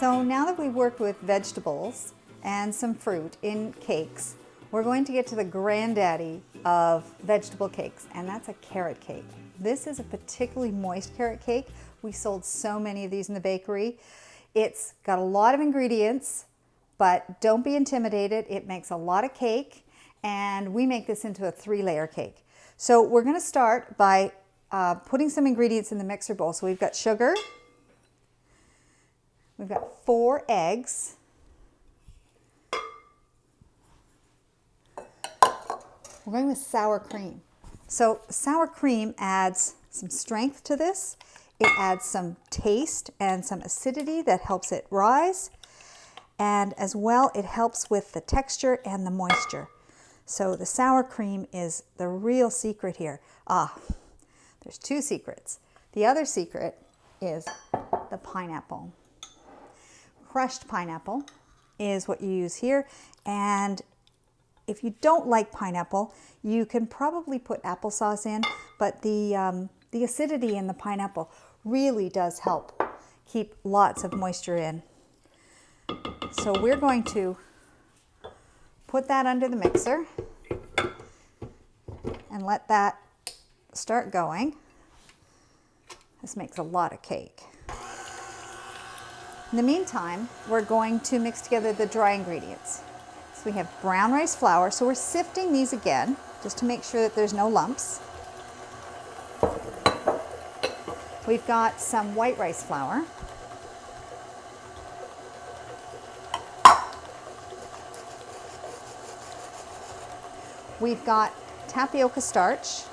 So now that we've worked with vegetables and some fruit in cakes, we're going to get to the granddaddy of vegetable cakes, and that's a carrot cake. This is a particularly moist carrot cake. We sold so many of these in the bakery. It's got a lot of ingredients, but don't be intimidated. It makes a lot of cake, and we make this into a 3-layer cake. So we're going to start by putting some ingredients in the mixer bowl. So we've got sugar, we've got 4 eggs, we're going with sour cream. So sour cream adds some strength to this. It adds some taste and some acidity that helps it rise. And as well, it helps with the texture and the moisture. So the sour cream is the real secret here. There's 2 secrets. The other secret is the pineapple. Crushed pineapple is what you use here. And if you don't like pineapple, you can probably put applesauce in, but the acidity in the pineapple really does help keep lots of moisture in. So we're going to put that under the mixer and let that start going. This makes a lot of cake. In the meantime, we're going to mix together the dry ingredients. We have brown rice flour, so we're sifting these again just to make sure that there's no lumps. We've got some white rice flour. We've got tapioca starch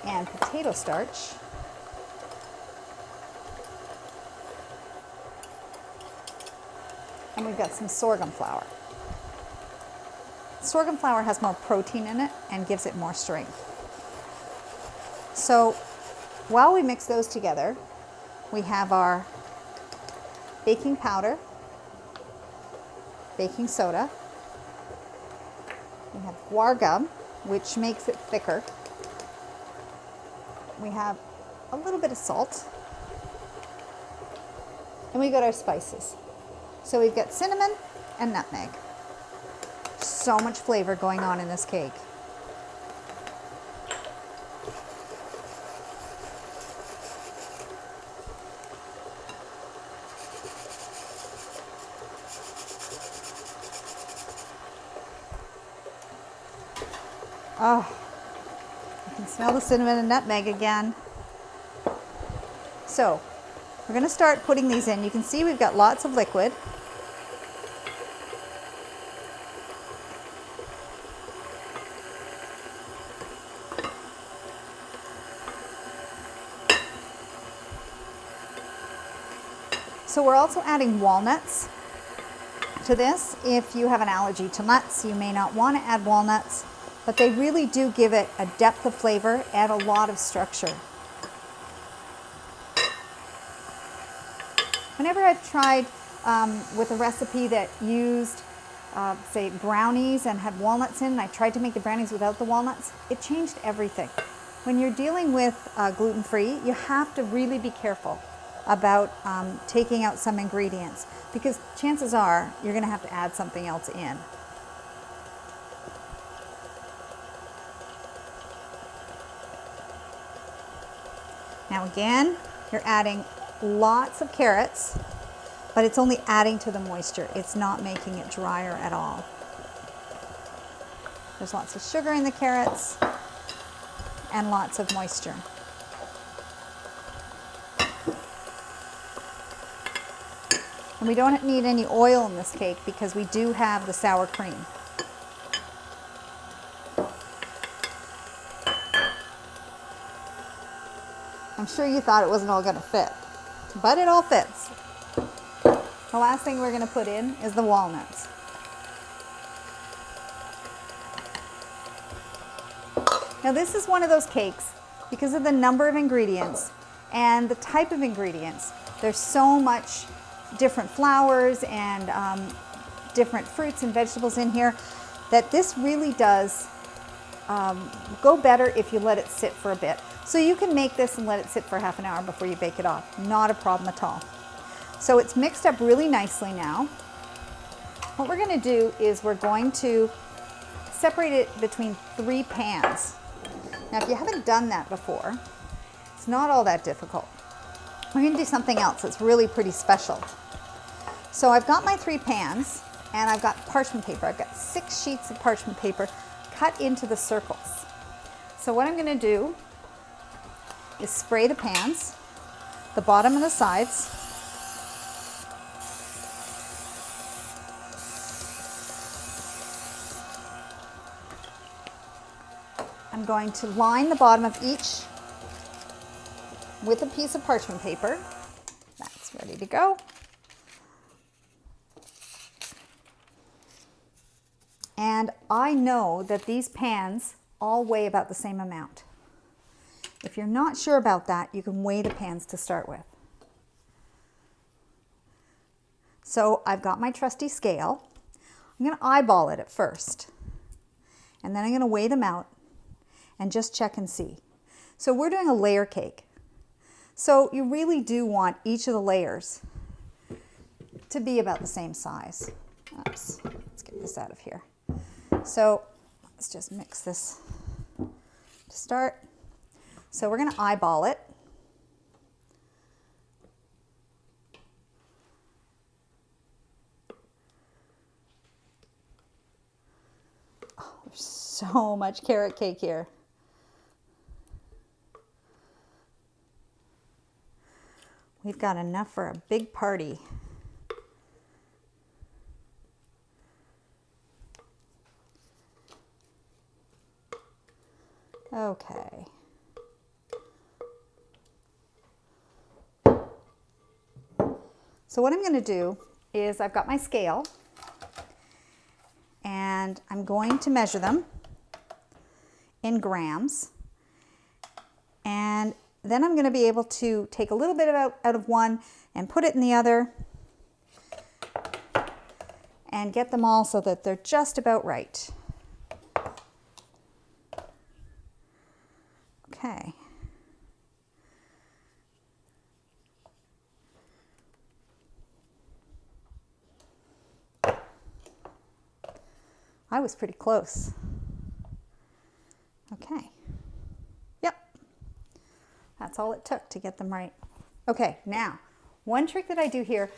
and potato starch. And we've got some sorghum flour. Sorghum flour has more protein in it and gives it more strength. So while we mix those together, we have our baking powder, baking soda, we have guar gum, which makes it thicker. We have a little bit of salt, and we got our spices. So we've got cinnamon and nutmeg. So much flavor going on in this cake. Oh, you can smell the cinnamon and nutmeg again. So we're going to start putting these in. You can see we've got lots of liquid. So we're also adding walnuts to this. If you have an allergy to nuts, you may not want to add walnuts, but they really do give it a depth of flavor and a lot of structure. Whenever I've tried with a recipe that used, say, brownies and had walnuts in, and I tried to make the brownies without the walnuts, it changed everything. When you're dealing with gluten-free, you have to really be careful about taking out some ingredients, because chances are you're going to have to add something else in. Now again, you're adding lots of carrots, but it's only adding to the moisture. It's not making it drier at all. There's lots of sugar in the carrots and lots of moisture. And we don't need any oil in this cake because we do have the sour cream. I'm sure you thought it wasn't all going to fit, but it all fits. The last thing we're going to put in is the walnuts. Now this is one of those cakes, because of the number of ingredients and the type of ingredients, there's so much different flours and different fruits and vegetables in here that this really does go better if you let it sit for a bit. So you can make this and let it sit for half an hour before you bake it off. Not a problem at all. So it's mixed up really nicely now. What we're going to do is we're going to separate it between 3 pans. Now, if you haven't done that before, it's not all that difficult. We're going to do something else that's really pretty special. So I've got my 3 pans, and I've got parchment paper. I've got 6 sheets of parchment paper cut into the circles. So what I'm going to do is spray the pans, the bottom and the sides. I'm going to line the bottom of each with a piece of parchment paper. That's ready to go. And I know that these pans all weigh about the same amount. If you're not sure about that, you can weigh the pans to start with. So I've got my trusty scale. I'm going to eyeball it at first, and then I'm going to weigh them out and just check and see. So we're doing a layer cake. So you really do want each of the layers to be about the same size. Oops, let's get this out of here. So let's just mix this to start. So we're going to eyeball it. Oh, there's so much carrot cake here. We've got enough for a big party. Okay. So what I'm going to do is I've got my scale, and I'm going to measure them in grams, and then I'm going to be able to take a little bit out of one and put it in the other and get them all so that they're just about right. Okay. I was pretty close. Okay. Yep. That's all it took to get them right. Okay, now, one trick that I do here,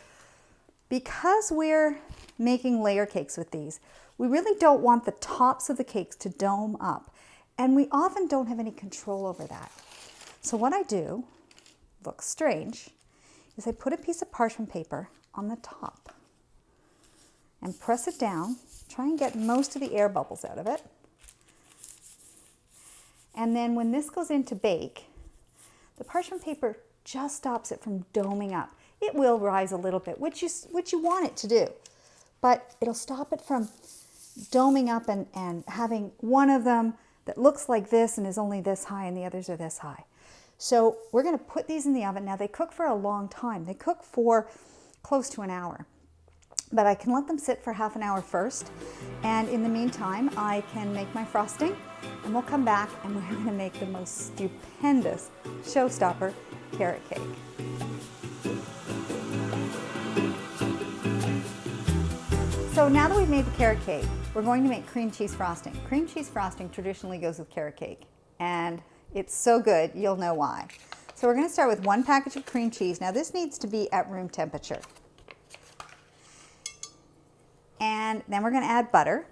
because we're making layer cakes with these, we really don't want the tops of the cakes to dome up. And we often don't have any control over that. So what I do, looks strange, is I put a piece of parchment paper on the top and press it down, try and get most of the air bubbles out of it. And then when this goes in to bake, the parchment paper just stops it from doming up. It will rise a little bit, which you want it to do, but it'll stop it from doming up and having one of them that looks like this and is only this high and the others are this high. So we're going to put these in the oven. Now they cook for a long time. They cook for close to an hour. But I can let them sit for half an hour first. And in the meantime, I can make my frosting, and we'll come back and we're going to make the most stupendous showstopper carrot cake. So now that we've made the carrot cake, we're going to make cream cheese frosting. Cream cheese frosting traditionally goes with carrot cake, and it's so good, you'll know why. So we're going to start with 1 package of cream cheese. Now this needs to be at room temperature. And then we're going to add butter.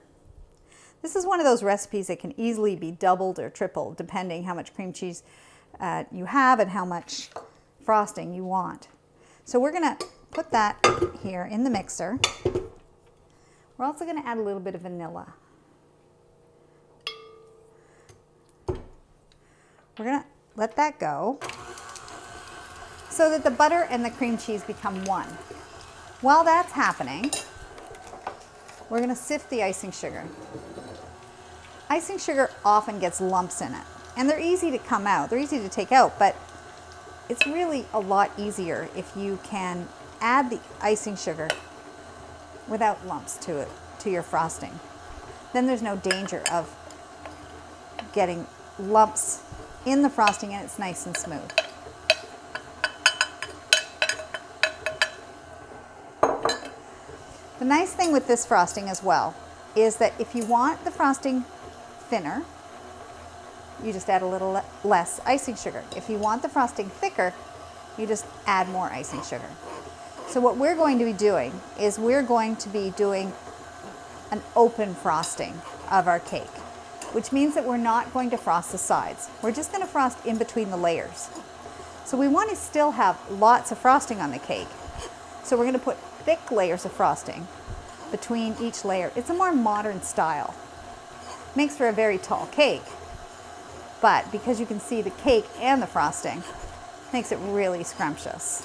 This is one of those recipes that can easily be doubled or tripled depending how much cream cheese you have and how much frosting you want. So we're going to put that here in the mixer. We're also going to add a little bit of vanilla. We're going to let that go so that the butter and the cream cheese become one. While that's happening, we're going to sift the icing sugar. Icing sugar often gets lumps in it, and they're easy to come out. They're easy to take out, but it's really a lot easier if you can add the icing sugar without lumps to it, to your frosting. Then there's no danger of getting lumps in the frosting, and it's nice and smooth. The nice thing with this frosting as well is that if you want the frosting thinner, you just add a little less icing sugar. If you want the frosting thicker, you just add more icing sugar. So what we're going to be doing is we're going to be doing an open frosting of our cake, which means that we're not going to frost the sides. We're just going to frost in between the layers. So we want to still have lots of frosting on the cake. So we're going to put thick layers of frosting between each layer. It's a more modern style. Makes for a very tall cake, but because you can see the cake and the frosting, makes it really scrumptious.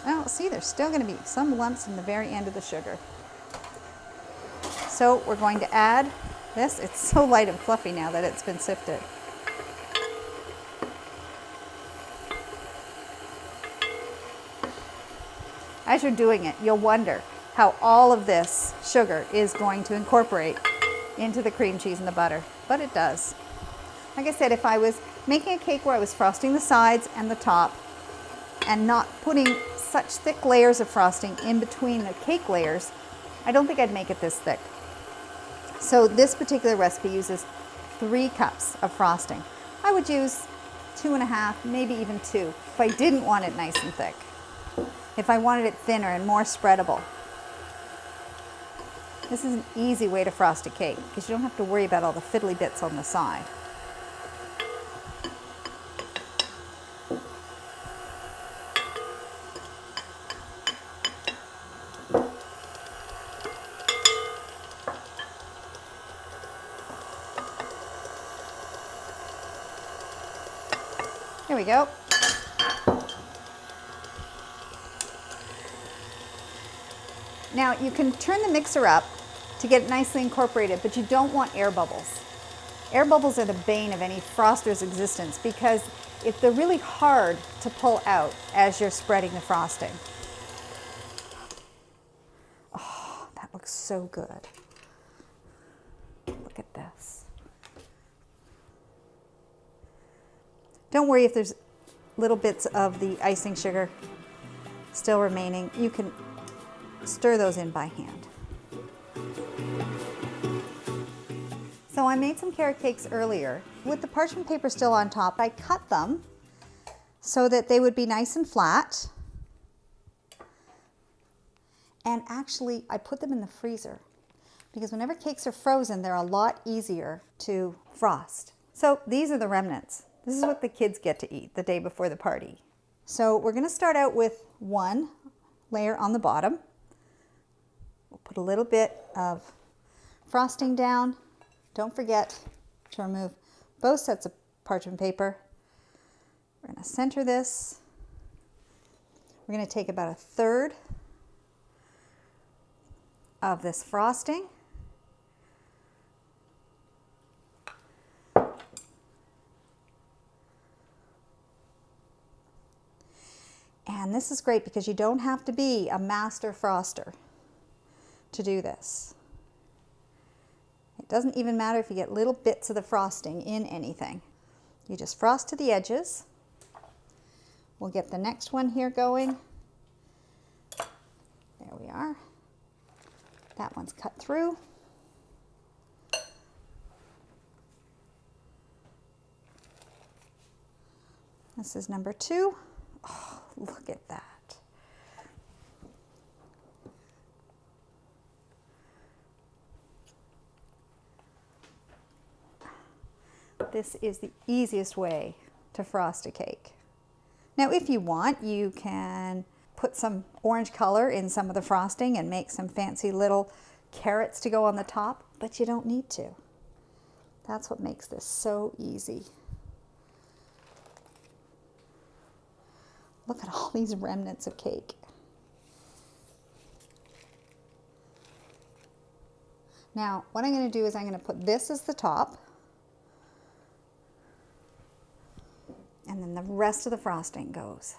Well, see, there's still going to be some lumps in the very end of the sugar. So we're going to add this. It's so light and fluffy now that it's been sifted. As you're doing it, you'll wonder how all of this sugar is going to incorporate into the cream cheese and the butter, but it does. Like I said, if I was making a cake where I was frosting the sides and the top and not putting such thick layers of frosting in between the cake layers, I don't think I'd make it this thick. So this particular recipe uses 3 cups of frosting. I would use 2.5, maybe even 2, if I didn't want it nice and thick. If I wanted it thinner and more spreadable. This is an easy way to frost a cake because you don't have to worry about all the fiddly bits on the side. Here we go. Now you can turn the mixer up to get it nicely incorporated, but you don't want air bubbles. Air bubbles are the bane of any froster's existence because they're really hard to pull out as you're spreading the frosting. Oh, that looks so good. Look at this. Don't worry if there's little bits of the icing sugar still remaining. You can stir those in by hand. So I made some carrot cakes earlier. With the parchment paper still on top, I cut them so that they would be nice and flat. And actually, I put them in the freezer because whenever cakes are frozen, they're a lot easier to frost. So these are the remnants. This is what the kids get to eat the day before the party. So we're going to start out with 1 layer on the bottom. We'll put a little bit of frosting down. Don't forget to remove both sets of parchment paper. We're going to center this. We're going to take about 1/3 of this frosting. And this is great because you don't have to be a master froster to do this. It doesn't even matter if you get little bits of the frosting in anything. You just frost to the edges. We'll get the next one here going. There we are. That one's cut through. This is number 2. Oh, look at that. This is the easiest way to frost a cake. Now, if you want, you can put some orange color in some of the frosting and make some fancy little carrots to go on the top, but you don't need to. That's what makes this so easy. Look at all these remnants of cake. Now, what I'm going to do is I'm going to put this as the top, and then the rest of the frosting goes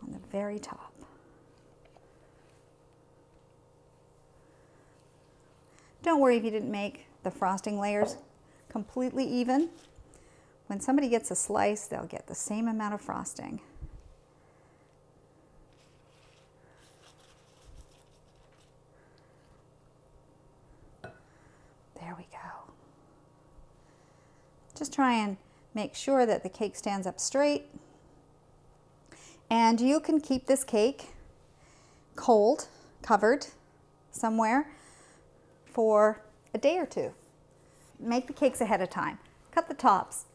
on the very top. Don't worry if you didn't make the frosting layers completely even. When somebody gets a slice, they'll get the same amount of frosting. There we go. Just try and make sure that the cake stands up straight. And you can keep this cake cold, covered somewhere for a day or two. Make the cakes ahead of time. Cut the tops,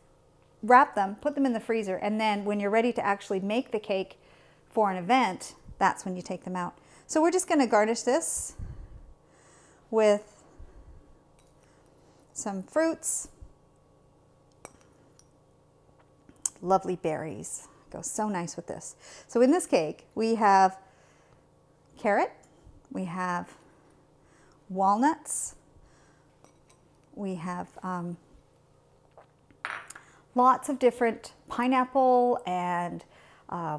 wrap them, put them in the freezer, and then when you're ready to actually make the cake for an event, that's when you take them out. So we're just going to garnish this with some fruits. Lovely berries. Goes so nice with this. So in this cake, we have carrot, we have walnuts, we have lots of different pineapple, and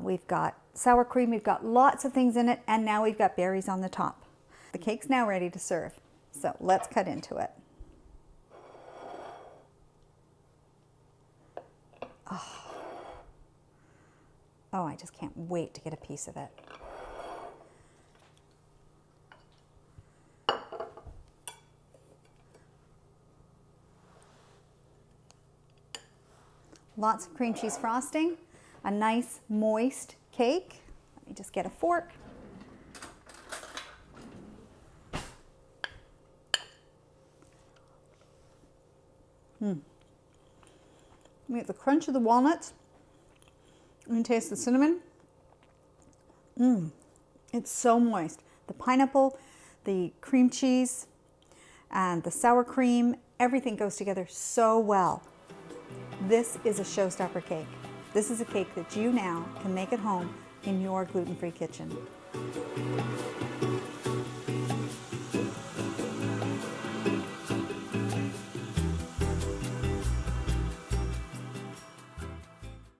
we've got sour cream, we've got lots of things in it, and now we've got berries on the top. The cake's now ready to serve. So let's cut into it. Oh, I just can't wait to get a piece of it. Lots of cream cheese frosting, a nice moist cake. Let me just get a fork. We get the crunch of the walnuts. You can taste the cinnamon. It's so moist. The pineapple, the cream cheese, and the sour cream, everything goes together so well. This is a showstopper cake. This is a cake that you now can make at home in your gluten-free kitchen.